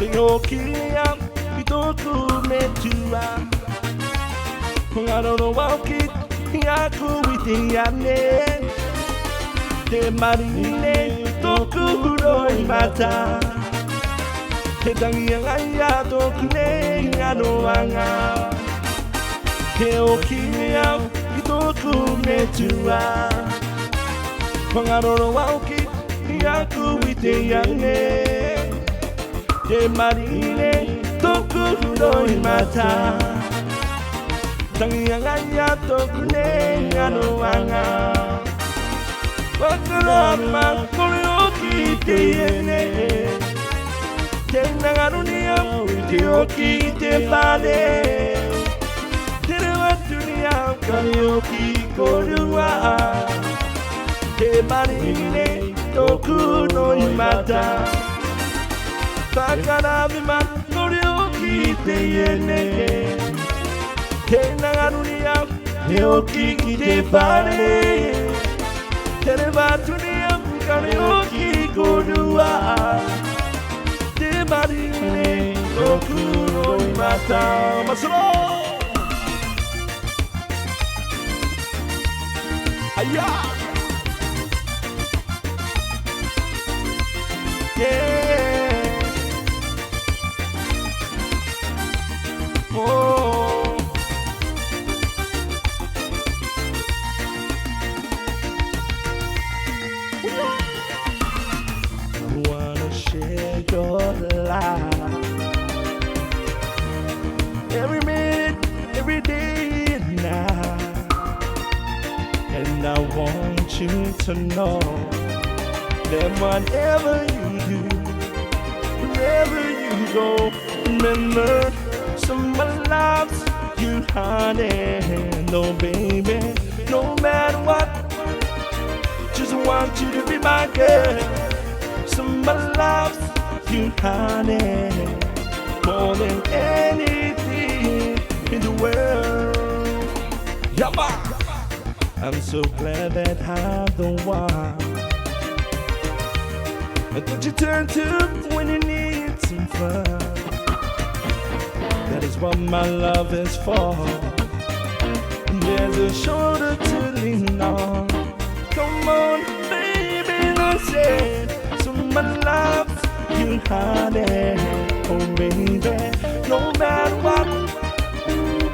Hoki Nei Au, I toku me tua. Ngaro no wauki, aku witi ane. Te marine, toku huroi mata. Te tangi anga toku ne ngaro anga. Te Hoki Nei Au, I toku me tua. Ngaro no wauki, aku witi ane. Te marine, toku huroi mata. Tangi anga toku ne ngaro anga. Wakarama Hoki te ene. Te nagarunia, te Hoki te pale. Te rewatunia, Hoki korua. Te marine, toku no imata. Takarabima, Hoki te ene. Te nagarunia, te Hoki te pale. Te rewatunia, Hoki korua. Te marine, toku no imata. Masonic! Aya! Yeah! Oh! I wanna share your life every minute, every day and night. And I want you to know that whatever you do, wherever you go, remember someone loves you, honey. No, baby, no matter what, just want you to be my girl. Somebody loves you, honey, more than anything in the world. Yabba! I'm so glad that I'm the one that you turn to when you need some fun. That is what my love is for. There's a shoulder to lean on. Come on, baby, let's say somebody loves you, honey. Oh, baby, no matter what,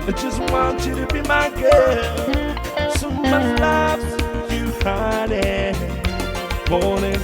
I just want you to be my girl. Somebody loves you, honey, more than